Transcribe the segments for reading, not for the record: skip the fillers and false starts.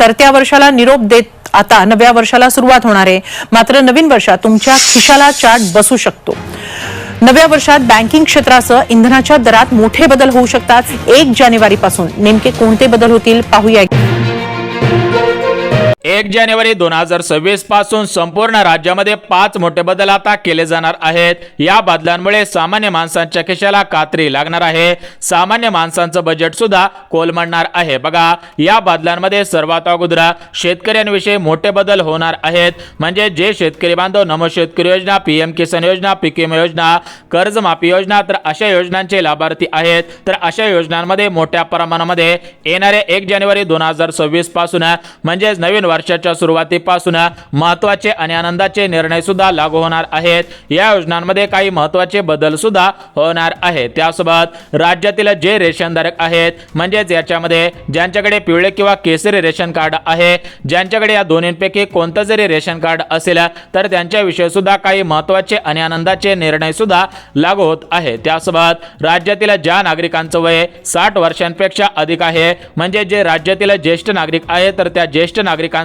सरत्या वर्षाला निरोप देत आता नव्या वर्षाला सुरुवात होणार आहे। मात्र नवीन वर्षात तुमच्या खिशाला चाट बसू शकतो। नव्या वर्षात बँकिंग क्षेत्रासह इंधनाच्या दरात मोठे बदल होऊ शकतात। 1 जानेवारीपासून नेमके कोणते बदल होतील पाहूया। 1 जानेवारी 2026 पासून संपूर्ण राज्यामध्ये 5 मोठे बदल आता केले जाणार आहेत। या बदलांमुळे सामान्य माणसांच्या खिशाला कात्री लागणार आहे। सामान्य माणसांचं बजेट सुद्धा कोलमडणार आहे। बघा, या बदलांमध्ये सर्वात अगोदर शेतकऱ्यांविषयी मोठे बदल होणार आहेत। म्हणजे जे शेतकरी बांधव नमो शेतकरी योजना, पीएम किसान योजना, पीक विमा योजना, कर्जमाफी योजना, तर अशा योजनांचे लाभार्थी आहेत। तर अशा योजनांमध्ये मोठ्या प्रमाणामध्ये येणारे 1 जानेवारी 2026 पासून म्हणजे नवीन वर्षाच्या सुरुवातीपासून महत्त्वाचे आणि आनंदाचे निर्णय सुद्धा लागू होणार आहेत। या योजनांमध्ये काही महत्त्वाचे बदल सुद्धा होणार आहेत। त्यासोबत राज्यातील जे रेशनधारक आहेत, म्हणजे याच्यामध्ये ज्यांच्याकडे पिवळे किंवा केसरी रेशन कार्ड आहे, ज्यांच्याकडे या दोन्हींपैकी कोणतं जरी रेशन कार्ड असेल तर त्यांच्याविषयी सुद्धा काही महत्त्वाचे आणि आनंदाचे निर्णय सुद्धा लागू होत आहे। त्यासोबत राज्यातील ज्या नागरिकांचं वय 60 वर्षांपेक्षा अधिक आहे, म्हणजे जे राज्यातील ज्येष्ठ नागरिक आहेत, तर त्या ज्येष्ठ नागरिकांसाठी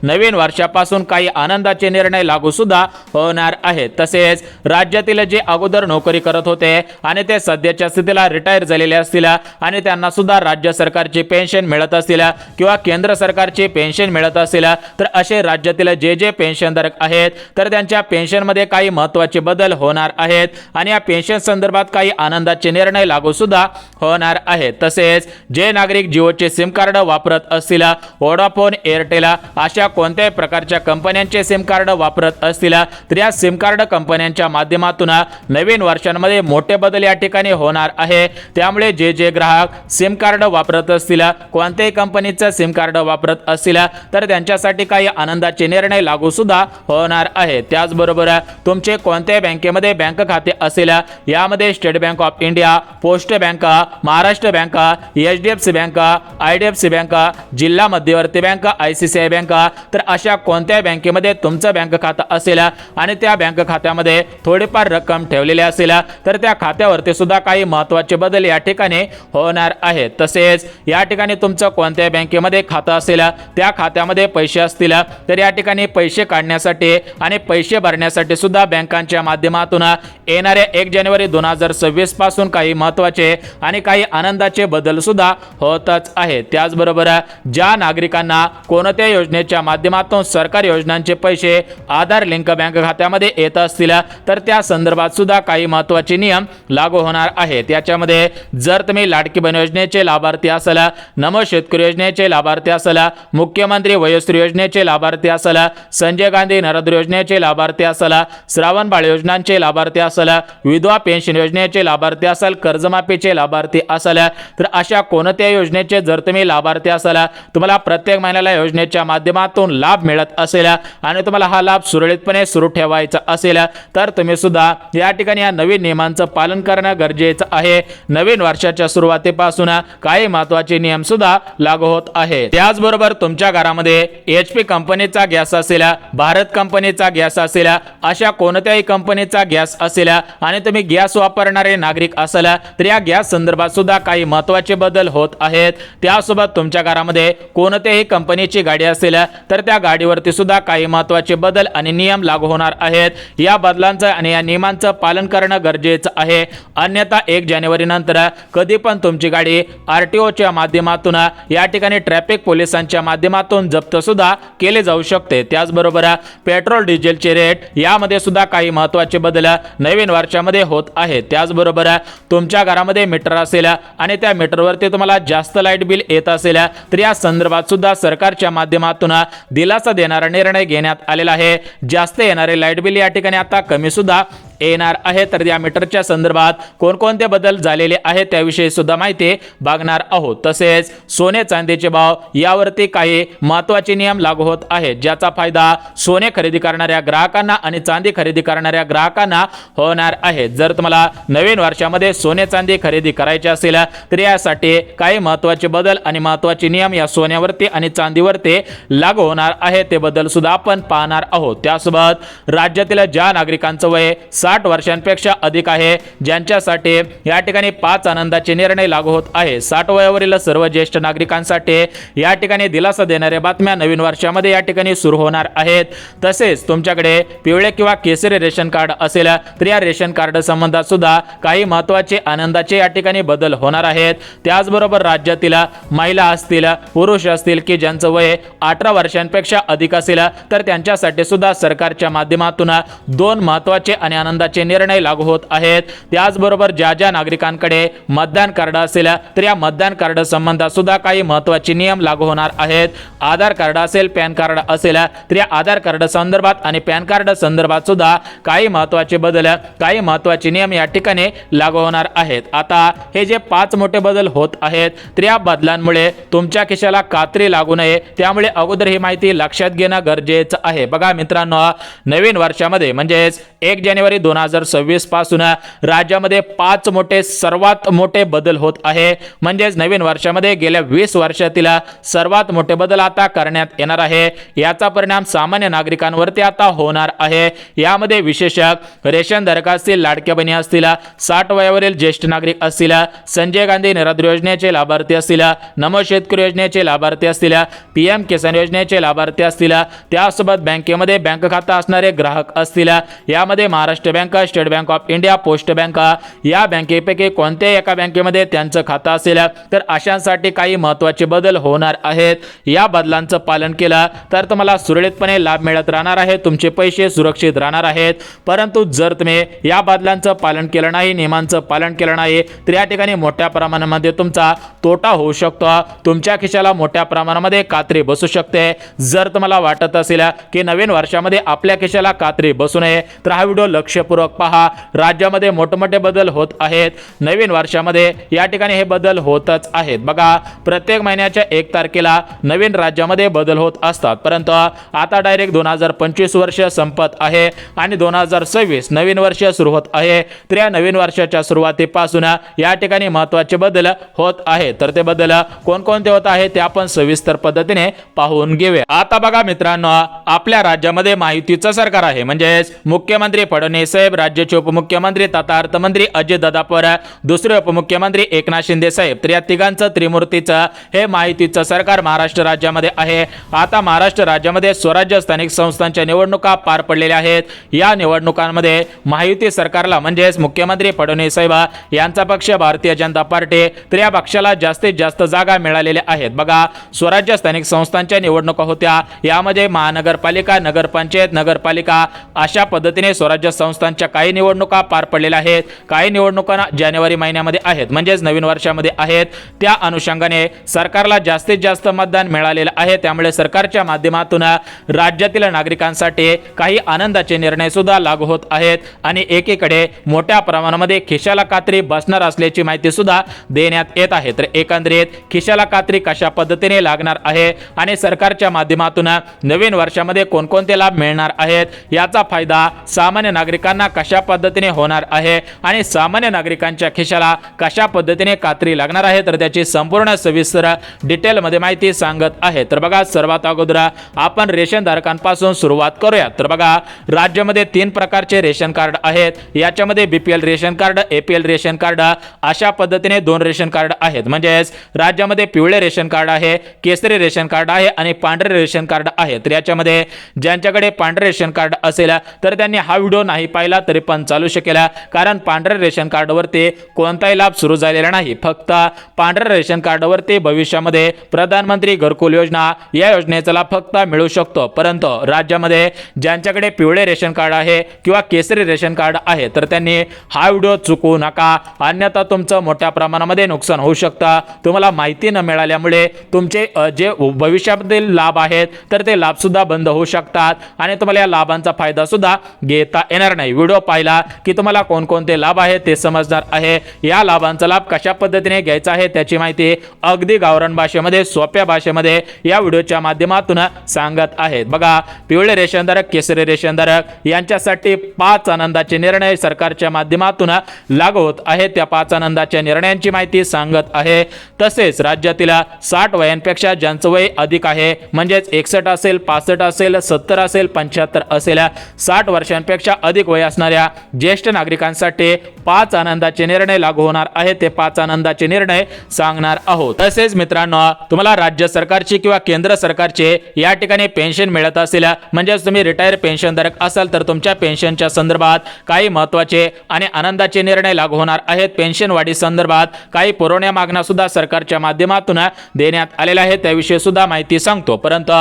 नवीन वर्षापासून काही आनंदाचे निर्णय लागू सुद्धा होणार आहेत। तसेच राज्यातील जे अगोदर नोकरी करत होते आणि ते सध्याच्या स्थितीला रिटायर झालेले असतील आणि त्यांना सुद्धा राज्य सरकारची पेन्शन मिळत असेल किंवा केंद्र सरकारची पेन्शन मिळत असेल, तर असे राज्यातील जे पेन्शनधारक आहेत, तर त्यांच्या पेन्शनमध्ये काही महत्त्वाचे बदल होणार आहेत आणि या पेन्शन संदर्भात काही आनंदाचे निर्णय लागू सुद्धा होणार आहेत। तसेच जे नागरिक जिओचे सिम कार्ड वापरत असतील, वोडाफोन, एअरटेल अशा कोणत्याही प्रकारच्या कंपन्यांचे सिम कार्ड वापरत असतील, तर या सिम कार्ड कंपन्यांच्या माध्यमातून नवीन वर्षांमध्ये मोठे बदल या ठिकाणी होणार आहे। त्यामुळे जे ग्राहक सिम कार्ड वापरत असतील, कोणत्याही कंपनीचं सिम कार्ड वापरत असतील, तर त्यांच्यासाठी काही आनंदाचे निर्णय लागू सुद्धा होणार आहे। त्याचबरोबर तुमचे कोणत्याही बँकेमध्ये बँक खाते असेल, यामध्ये state bank of India, post bank, Maharashtra bank, HDFC bank, IDFC bank, जिल्हा मध्यवर्ती बँक, आयसीसीआय बँक, तर अशा कोणत्याही बँकेमध्ये तुमचं बँक खातं असेल आणि त्या बँक खात्यामध्ये थोडीफार रक्कम ठेवलेली असेल, तर त्या खात्यावरती सुद्धा काही महत्त्वाचे बदल या ठिकाणी होणार आहेत। तसेच या ठिकाणी तुमचं कोणत्याही बँकेमध्ये खातं असेल, त्या खात्यामध्ये पैसे असतील, तर या ठिकाणी पैसे काढण्यासाठी आणि पैसे भरण्यासाठी सुद्धा बँकांच्या माध्यमातून येणाऱ्या 1 जानेवारी 2026 पासून काही महत्त्वाचे आणि काही आनंदाचे बदल सुद्धा होतच आहेत। त्याचबरोबर ज्या नागरिकांना कोणत्या योजनेच्या माध्यमातून सरकारी योजनांचे पैसे आधार लिंक बँक खात्यामध्ये येत असतील, तर त्या संदर्भात सुद्धा काही महत्त्वाचे नियम लागू होणार आहेत। याच्यामध्ये जर तुम्ही लाडकी बहीण योजनेचे लाभार्थी असाल, नमो शेतकरी योजनेचे लाभार्थी असाल, मुख्यमंत्री वयोश्री योजनेचे लाभार्थी असाल, संजय गांधी नरेंद्र योजनेचे लाभार्थी असाल, श्रावण बाळ योजनांचे लाभार्थी असाल, विधवा पेन्शन योजनेचे लाभार्थी असाल, कर्जमाफीचे लाभार्थी असाल, तर अशा कोणत्या योजनेचे जर तुम्ही लाभार्थी असाल, तुम्हाला प्रत्येक महिन्याला योजनेच्या माध्यमातून लाभ मिळत असेल आणि तुम्हाला हा लाभ सुरळीतपणे सुरू ठेवायचा असेल, तर तुम्ही सुद्धा या ठिकाणी या नवीन नियमांचं पालन करणं गरजेचं आहे। नवीन वर्षाच्या सुरुवातीपासून काही महत्त्वाचे नियम सुद्धा लागू होत आहेत। त्याचबरोबर तुमच्या घरामध्ये HP कंपनीचा गॅस असेल, भारत कंपनीचा गॅस असेल, अशा कोणत्याही कंपनीचा गॅस असेल आणि तुम्ही गॅस वापरणारे नागरिक असाल, तर या गॅस संदर्भात सुद्धा काही महत्त्वाचे बदल होत आहेत। त्यासोबत तुमच्या घरामध्ये कोणत्याही कंपनीची गाडी असेल, तर त्या गाडीवरती सुद्धा काही महत्त्वाचे बदल आणि नियम लागू होणार आहेत। या बदलांचं आणि या नियमांचं पालन करणं गरजेचं आहे, अन्यथा 1 जानेवारी नंतर कधी पण तुमची गाडी RTOच्या माध्यमातून या ठिकाणी ट्रॅफिक पोलिसांच्या माध्यमातून जप्त सुद्धा केले जाऊ शकते। त्याचबरोबर पेट्रोल डिझेलचे रेट यामध्ये सुद्धा काही महत्त्वाचे बदल नवीन वर्षामध्ये होत आहेत। त्याचबरोबर तुमच्या घरामध्ये मीटर असेल आणि त्या मीटरवरती तुम्हाला जास्त लाईट बिल येत असेल, तर या संदर्भात सुद्धा सरकारच्या माध्यमातून दिलासा देणारा निर्णय घेण्यात आलेला आहे। जास्त येणारे लाईट बिल या ठिकाणी आता कमी सुद्धा येणार आहे। तर या मीटरच्या संदर्भात कोणकोणते बदल झालेले आहेत त्याविषयी सुद्धा माहिती बघणार आहोत। तसेच सोने चांदीचे भाव यावरती काही महत्त्वाचे नियम लागू होत आहेत, ज्याचा फायदा सोने खरेदी करणाऱ्या ग्राहकांना आणि चांदी खरेदी करणाऱ्या ग्राहकांना होणार आहे। जर तुम्हाला नवीन वर्षामध्ये सोने चांदी खरेदी करायचे असेल, तर यासाठी काही महत्त्वाचे बदल आणि महत्त्वाचे नियम या सोन्यावरती आणि चांदीवरती लागू होणार आहे, ते बदल सुद्धा आपण पाहणार आहोत। त्यासोबत राज्यातील ज्या नागरिकांचं वय 60 वर्षांपेक्षा अधिक आहे, ज्यांच्यासाठी या ठिकाणी 5 आनंदाचे निर्णय लागू होत आहे. 60 वयावरील सर्व ज्येष्ठ नागरिकांसाठी या ठिकाणी दिलासा देणाऱ्या बातम्या नवीन वर्षामध्ये या ठिकाणी सुरू होणार आहेत. तसेच तुमच्याकडे पिवळे किंवा केसरी रेशन कार्ड असेल तर या रेशन कार्ड संबंधात सुद्धा काही महत्त्वाचे आनंदाचे या ठिकाणी बदल होणार आहेत. त्याचबरोबर राज्यातील महिला असतील, पुरुष असतील की ज्यांचं वय 18 वर्षांपेक्षा अधिक असेल तर त्यांच्यासाठी सुद्धा सरकारच्या माध्यमातून 2 महत्त्वाचे आणि आनंदाचे निर्णय लागू होत आहेत. त्याचबरोबर ज्या नागरिकांकडे मतदान कार्ड असेल तर या मतदान कार्ड संबंधात सुद्धा काही महत्त्वाचे नियम लागू होणार आहेत. आधार कार्ड असेल, पॅन कार्ड असेल तर या आधार कार्ड संदर्भात आणि पॅन कार्ड संदर्भात सुद्धा काही महत्त्वाचे बदल, काही महत्त्वाचे नियम या ठिकाणी लागू होणार आहेत. आता हे जे 5 मोठे बदल होत आहेत तर या बदलांमुळे तुमच्या खिशाला कात्री लागू नये, त्यामुळे अगोदर ही माहिती लक्षात घेणं गरजेचं आहे. बघा मित्रांनो, नवीन वर्षामध्ये म्हणजेच 1 जानेवारी 2026 पासून राज्यामध्ये 5 सर्वात मोठे बदल होत आहे. म्हणजेच नवीन वर्षामध्ये गेल्या 20 वर्षातील सर्वात मोठे बदल आता करण्यात येणार आहे. याचा परिणाम सामान्य नागरिकांवरती आता होणार आहे. यामध्ये विशेष रेशनधारक असतील, लाडक्या बहिणी असतील, 60 वयावरील ज्येष्ठ नागरिक असतील, संजय गांधी निराधार योजनेचे लाभार्थी असतील, नमो शेतकरी योजनेचे लाभार्थी असतील, PM किसान योजनेचे लाभार्थी असतील, त्यासोबत बँकेमध्ये बँक खाता असणारे ग्राहक असतील, यामध्ये Maharashtra bank, state bank of India, post bank या बँकेपैकी कोणत्याही एका बँकेमध्ये त्यांचं खातं असेल तर अशांसाठी काही महत्त्वाचे बदल होणार आहेत. या बदलांचं पालन केलं तर तुम्हाला सुरळीतपणे लाभ मिळत राहणार आहे, तुमचे पैसे सुरक्षित राहणार आहेत. परंतु जर तुम्ही या बदलांचं पालन केलं नाही, नियमांचं पालन केलं नाही तर या ठिकाणी मोठ्या प्रमाणामध्ये तुमचा तोटा होऊ शकतो. तुमच्या खिशाला मोठ्या प्रमाणामध्ये कात्री बसू शकते. जर तुम्हाला वाटत असेल की नवीन वर्षामध्ये आपल्या खिशाला कात्री बसू नये तर हा व्हिडिओ लक्षपूर्वक पहा. राज्यामध्ये मोठमोठे बदल होत आहेत. नवीन वर्षामध्ये या ठिकाणी हे बदल होतच आहेत. बघा, प्रत्येक महिन्याच्या 1 तारखेला नवीन राज्यामध्ये बदल होत असतात, परंतु आता डायरेक्ट 2025 वर्ष संपत आहे आणि 2026 नवीन वर्ष सुरू होत आहे. तर या नवीन वर्षाच्या सुरुवातीपासून या ठिकाणी महत्त्वाचे बदल होत आहेत. तर ते बदल कोणकोणते होत आहेत ते आपण सविस्तर पद्धतीने पाहून घेऊया. आता बघा मित्रांनो, आपल्या राज्यामध्ये महायुतीचं सरकार आहे. म्हणजेच मुख्यमंत्री फडणवीस साहेब, राज्याचे उपमुख्यमंत्री तथा अर्थमंत्री अजितदादा पवार, दुसरे उपमुख्यमंत्री एकनाथ शिंदे साहेब, तर या तिघांचं त्रिमूर्तीचं हे महायुतीचं सरकार महाराष्ट्र राज्यामध्ये आहे. आता महाराष्ट्र राज्यामध्ये स्वराज्य स्थानिक संस्थांच्या निवडणुका पार पडलेल्या आहेत. या निवडणुकांमध्ये महायुती सरकारला म्हणजेच मुख्यमंत्री फडणवीस साहेब यांचा पक्ष भारतीय जनता पार्टी, तर या पक्षाला जास्तीत जास्त जागा मिळालेल्या आहेत. बघा, स्वराज्य स्थानिक संस्थांच्या निवडणुका होत्या, यामध्ये महानगरपालिका, नगरपंचायत, नगरपालिका अशा पद्धतीने स्वराज्य संस्थांच्या काही निवडणुका पार पडलेल्या आहेत. काही निवडणुका जानेवारी महिन्यामध्ये आहेत, म्हणजेच नवीन वर्षामध्ये आहेत. त्या अनुषंगाने सरकारला जास्तीत जास्त मतदान मिळालेलं आहे. त्यामुळे सरकारच्या माध्यमातून राज्यातील नागरिकांसाठी काही आनंदाचे निर्णय सुद्धा लागू होत आहेत आणि एकीकडे मोठ्या प्रमाणामध्ये खिशाला कात्री बसणार असल्याची माहिती सुद्धा देण्यात येत आहे. तर एकंदरीत खिशाला कात्री कशा पद्धतीने लागणार आहे आणि सरकारच्या माध्यमातून नवीन वर्षामध्ये कोणकोणते लाभ मिळणार आहेत, याचा फायदा सामान्य नागरिकांना कशा पद्धतीने होणार आहे आणि सामान्य नागरिकांच्या खिशाला कशा पद्धतीने कात्री लागणार आहे, तर त्याची संपूर्ण सविस्तर डिटेलमध्ये माहिती सांगत आहे. तर बघा, सर्वात अगोदर आपण रेशन धारकांपासून सुरुवात करूया. तर बघा, राज्यामध्ये 3 प्रकारचे रेशन कार्ड आहेत. याच्यामध्ये BPL ration card, APL ration card अशा पद्धतीने 2 रेशन कार्ड आहेत. म्हणजेच राज्यामध्ये पिवळे रेशन कार्ड आहे, केसरी रेशन कार्ड आहे आणि पांढरे रेशन कार्ड आहे. तर याच्यामध्ये ज्यांच्याकडे पांढरे रेशन कार्ड असेल तर त्यांनी हा व्हिडिओ नाही पाहिला तरी पण चालू शकेल, कारण पांढऱ्या रेशन कार्डवरती कोणताही लाभ सुरू झालेला नाही. फक्त पांढऱ्या रेशन कार्डवरती भविष्यामध्ये प्रधानमंत्री घरकुल योजना या योजनेचा लाभ फक्त मिळू शकतो. परंतु राज्यामध्ये ज्यांच्याकडे पिवळे रेशन कार्ड आहे किंवा केसरी रेशन कार्ड आहे तर त्यांनी हा व्हिडिओ चुकवू नका, अन्यथा तुमचं मोठ्या प्रमाणामध्ये नुकसान होऊ शकतं. तुम्हाला माहिती न मिळाल्यामुळे तुमचे जे भविष्यातील लाभ आहेत तर ते लाभ सुद्धा बंद होऊ शकतात आणि तुम्हाला या लाभांचा फायदा सुद्धा घेता येणार नाही. व्हिडिओ पाहिला की तुम्हाला कोणकोणते लाभ आहेत ते समजणार आहे. या लाभांचा लाभ कशा पद्धतीने घ्यायचा आहे त्याची माहिती अगदी गावरान भाषेमध्ये, सोप्या भाषेमध्ये या व्हिडिओच्या माध्यमातून सांगत आहेत. बघा, पिवळे रेशनधारक, केसरी रेशनधारक यांच्यासाठी 5 आनंदाचे निर्णय सरकारच्या माध्यमातून लागू होत आहेत. त्या 5 आनंदाच्या निर्णयांची माहिती सांगत आहे. तसेच राज्यातील 60 वयांपेक्षा ज्यांचं वय अधिक आहे, म्हणजेच 61 असेल, 65 असेल, 70 असेल, 75 असेल, 60 वर्षांपेक्षा अधिक वय वय असणाऱ्या ज्येष्ठ नागरिकांसाठी 5 आनंदाचे निर्णय लागू होणार आहेत. ते 5 आनंदाचे निर्णय सांगणार आहोत. तसेच मित्रांनो, तुम्हाला राज्य सरकारची किंवा केंद्र सरकारचे या ठिकाणी पेन्शन मिळत असेल, म्हणजेच तुम्ही रिटायर पेन्शनधारक असाल तर तुमच्या पेन्शनच्या संदर्भात काही महत्त्वाचे आणि आनंदाचे निर्णय लागू होणार आहेत. पेन्शन वाढी संदर्भात काही पुरवण्या मागण्या सुद्धा सरकारच्या माध्यमातून देण्यात आलेल्या आहेत. त्याविषयी सुद्धा माहिती सांगतो. परंतु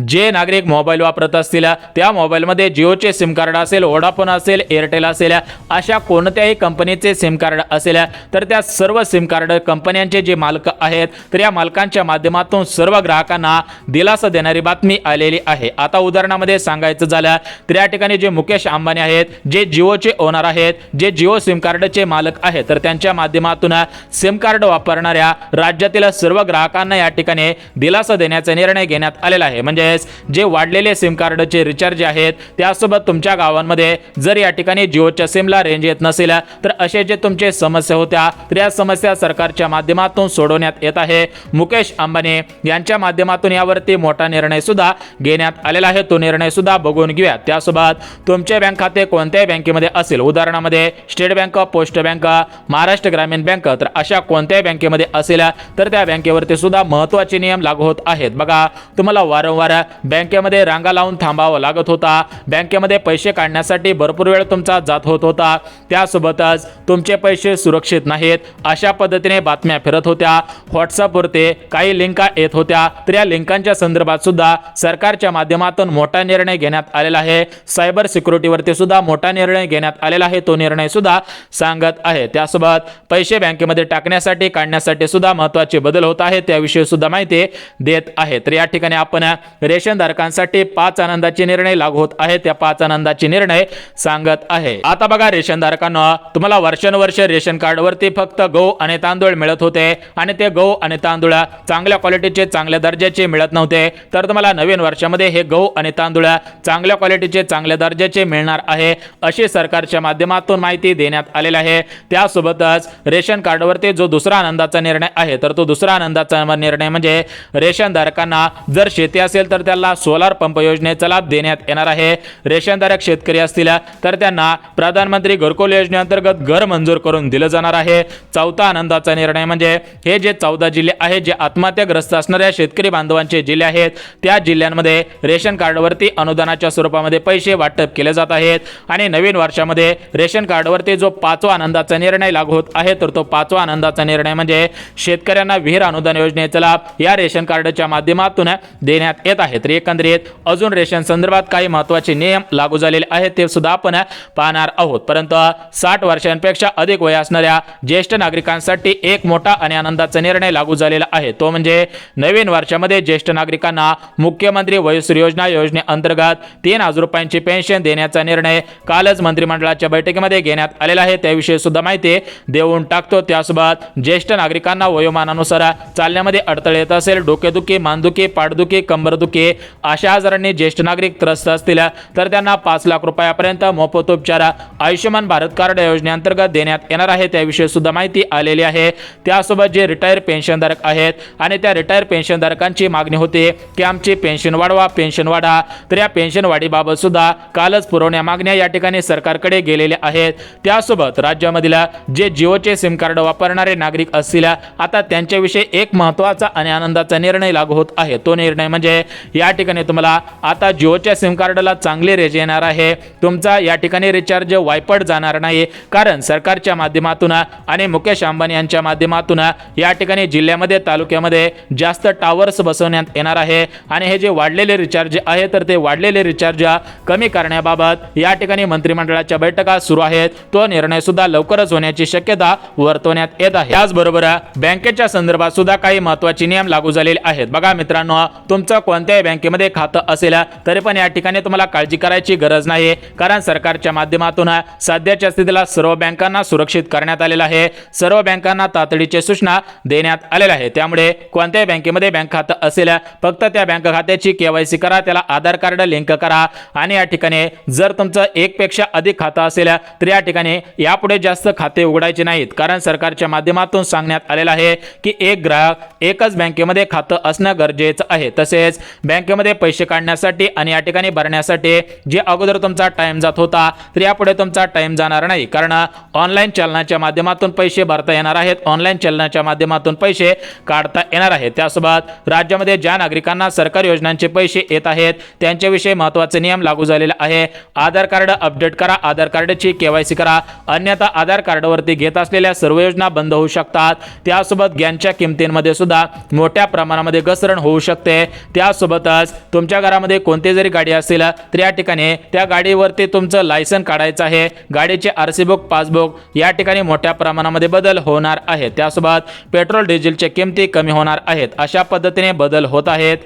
जे नागरिक मोबाईल वापरत असतील, त्या मोबाईलमध्ये जिओचे सिम कार्ड असेल, वोडाफोन असेल, एअरटेल असेल, अशा कोणत्याही कंपनीचे सिम कार्ड असेल तर त्या सर्व सिम कार्ड कंपन्यांचे जे मालक आहेत तर या मालकांच्या माध्यमातून सर्व ग्राहकांना दिलासा देणारी बातमी आलेली आहे. आता उदाहरणामध्ये सांगायचं झालं तर या ठिकाणी जे मुकेश अंबानी आहेत, जे जिओचे ओनर आहेत, जे जिओ सिम कार्डचे मालक आहेत, तर त्यांच्या माध्यमातून सिम कार्ड वापरणाऱ्या राज्यातील सर्व ग्राहकांना या ठिकाणी दिलासा देण्याचा निर्णय घेण्यात आलेला आहे. म्हणजे जे वाढलेले सिम कार्डचे रिचार्ज आहेत त्यासोबत तुमच्या गावांमध्ये जर या ठिकाणी जिओच्या सिमला रेंज येत नसेल तर असे जे तुमचे समस्या होत्या तर या समस्या सरकारच्या माध्यमातून सोडवण्यात येत आहे. मुकेश अंबानी यांच्या माध्यमातून यावरती मोठा निर्णय सुद्धा घेण्यात आलेला आहे. तो निर्णय सुद्धा बघून घेऊया. त्यासोबत तुमचे बँक खाते कोणत्याही बँकेमध्ये असेल, उदाहरणामध्ये state bank, post bank, Maharashtra ग्रामीण बँक, तर अशा कोणत्याही बँकेमध्ये असेल तर त्या बँकेवरती सुद्धा महत्त्वाचे नियम लागू होत आहेत. बघा, तुम्हाला वारंवार बँकेमध्ये रांगा लावून थांबावं लागत होता, बँकेमध्ये पैसे काढण्यासाठी भरपूर वेळ तुमचा जात होत होता, त्यासोबतच तुमचे पैसे सुरक्षित नाहीत अशा पद्धतीने बातम्या फिरत होत्या. व्हॉट्सअपवरती काही लिंका येत होत्या, तर या लिंकांच्या संदर्भात सुद्धा सरकारच्या माध्यमातून मोठा निर्णय घेण्यात आलेला आहे. सायबर सिक्युरिटीवरती सुद्धा मोठा निर्णय घेण्यात आलेला आहे. तो निर्णय सुद्धा सांगत आहे. त्यासोबत पैसे बँकेमध्ये टाकण्यासाठी काढण्यासाठी सुद्धा महत्त्वाचे बदल होत आहेत. त्याविषयी सुद्धा माहिती देत आहे. तर या ठिकाणी आपण रेशन धारकांसाठी 5 आनंदाचे निर्णय लागू होत आहेत. त्या 5 आनंदाचे निर्णय सांगत आहे. आता बघा रेशन धारकांना, तुम्हाला वर्षानुवर्ष रेशन कार्ड वरती फक्त गहू आणि तांदूळ मिळत होते आणि ते गहू आणि तांदूळ चांगल्या क्वालिटीचे, चांगल्या दर्जाचे मिळत नव्हते. तर तुम्हाला नवीन वर्षामध्ये हे गहू आणि तांदूळ चांगल्या क्वालिटीचे, चांगल्या दर्जाचे मिळणार आहे अशी सरकारच्या माध्यमातून माहिती देण्यात आलेली आहे. त्यासोबतच रेशन कार्डवरती जो दुसरा आनंदाचा निर्णय आहे तर तो दुसरा आनंदाचा निर्णय म्हणजे रेशन धारकांना जर शेती असेल तर त्याला सोलार पंप योजनेचा लाभ देण्यात येणार आहे. रेशनधारक शेतकरी असतील तर त्यांना प्रधानमंत्री घरकुल योजनेअंतर्गत घर मंजूर करून दिलं जाणार आहे. चौथा आनंदाचा निर्णय म्हणजे हे जे 14 जिल्हे आहेत जे आत्महत्याग्रस्त असणाऱ्या शेतकरी बांधवांचे जिल्हे आहेत त्या जिल्ह्यांमध्ये रेशन कार्डवरती अनुदानाच्या स्वरूपामध्ये पैसे वाटप केले जात आहेत. आणि नवीन वर्षामध्ये रेशन कार्डवरती जो 5वा आनंदाचा निर्णय लागू होत आहे तर तो 5वा आनंदाचा निर्णय म्हणजे शेतकऱ्यांना विहीर अनुदान योजनेचा लाभ या रेशन कार्डच्या माध्यमातून देण्यात येत आहे. तर एकंदरीत अजून रेशन संदर्भात काही महत्त्वाचे नियम लागू झालेले आहेत ते सुद्धा आपण पाहणार आहोत. परंतु 60 वर्षांपेक्षा अधिक वय असणाऱ्या ज्येष्ठ नागरिकांसाठी एक मोठा आणि आनंदाचा निर्णय लागू झालेला आहे. तो म्हणजे नवीन वर्षामध्ये ज्येष्ठ नागरिकांना मुख्यमंत्री वयोश्री योजना योजनेअंतर्गत 3,000 रुपयांची पेन्शन देण्याचा निर्णय कालच मंत्रिमंडळाच्या बैठकीमध्ये घेण्यात आलेला आहे. त्याविषयी सुद्धा माहिती देऊन टाकतो. त्यासोबत ज्येष्ठ नागरिकांना वयोमानानुसार चालण्यामध्ये अडथळे येत असेल, डोकेदुखी, मानदुखी, पाठदुखी, कंबरदुखी अशा आजारांनी ज्येष्ठ नागरिक त्रस्त असतील तर त्यांना 5 लाख रुपयापर्यंत मोफत उपचार आयुष्यमान भारत कार्ड योजनेअंतर्गत देण्यात येणार आहे. त्याविषयी सुद्धा माहिती आलेली आहे. त्यासोबत जे रिटायर पेन्शनधारक आहेत आणि त्या रिटायर पेन्शनधारकांची मागणी होती की आमची पेन्शन वाढवा, पेन्शन वाढा, तर या पेन्शन वाढीबाबत सुद्धा कालच पुरवण्या मागण्या या ठिकाणी सरकारकडे गेलेल्या आहेत. त्यासोबत राज्यामधील जे जिओचे सिम कार्ड वापरणारे नागरिक असतील आता त्यांच्याविषयी एक महत्त्वाचा आणि आनंदाचा निर्णय लागू होत आहे. तो निर्णय म्हणजे या ठिकाणी तुम्हाला आता जिओच्या सिम कार्डला चांगली रेंज येणार आहे. तुमचा या ठिकाणी रिचार्ज वायपट जाणार नाही, कारण सरकारच्या माध्यमातून आणि मुकेश अंबानी यांच्या माध्यमातून या ठिकाणी जिल्ह्यामध्ये, तालुक्यामध्ये जास्त टावर्स बसवण्यात येणार आहे. आणि हे जे वाढलेले रिचार्ज आहे तर ते वाढलेले रिचार्ज कमी करण्याबाबत या ठिकाणी मंत्रिमंडळाच्या बैठका सुरू आहेत. तो निर्णय सुद्धा लवकरच होण्याची शक्यता वर्तवण्यात येत आहे. त्याचबरोबर बँकेच्या संदर्भात सुद्धा काही महत्त्वाचे नियम लागू झालेले आहेत. बघा मित्रांनो, तुमचं कोणत्याही बँकेमध्ये खातं असेल तरी पण या ठिकाणी तुम्हाला काळजी करायची गरज नाही, कारण सरकारच्या माध्यमातून सध्याच्या स्थितीला सर्व बँकांना सुरक्षित करण्यात आलेलं आहे. सर्व बँकांना तातडीची सूचना देण्यात आलेल्या आहे. त्यामुळे कोणत्याही बँकेमध्ये बँक खातं असेल फक्त त्या बँक खात्याची KYC करा, त्याला आधार कार्ड लिंक करा. आणि या ठिकाणी जर तुमचं एकपेक्षा अधिक खातं असेल तर या ठिकाणी यापुढे जास्त खाते उघडायचे नाहीत, कारण सरकारच्या माध्यमातून सांगण्यात आलेलं आहे की एक ग्राहक एकच बँकेमध्ये खातं असणं गरजेचं आहे. तसेच बँकेमध्ये पैसे काढण्यासाठी आणि या ठिकाणी भरण्यासाठी जे अगोदर तुमचा टाइम जात होता होता तर यापुढे तुमचा टाइम जाणार नाही, कारण ऑनलाईन चलनाच्या माध्यमातून पैसे भरता येणार आहेत, ऑनलाईन चलनाच्या माध्यमातून पैसे काढता येणार आहेत। त्यासोबत राज्यामध्ये ज्या नागरिकांना सरकारी योजनांचे पैसे येत आहेत त्यांच्याविषयी महत्त्वाचे नियम लागू झालेले आहे। आधार कार्ड अपडेट करा, आधार कार्डची KYC करा, अन्यथा आधार कार्डवरती घेत असलेल्या सर्व योजना बंद होऊ शकतात। त्यासोबत गॅसच्या किमतींमध्ये सुद्धा मोठ्या प्रमाणामध्ये घसरण होऊ शकते। त्यासोबतच तुमच्या घरामध्ये कोणती जरी गाडी असेल तर या ठिकाणी त्या गाडीवरती तुमचं लायसन काढायचं आहे, गाडीचे RC बुक, पासबुक या ठिकाणी मोठ्या प्रमाणामध्ये बदल होणार आहेत। त्यासोबत पेट्रोल डिझेलच्या किमती कमी होणार आहेत। अशा पद्धतीने बदल होत आहेत।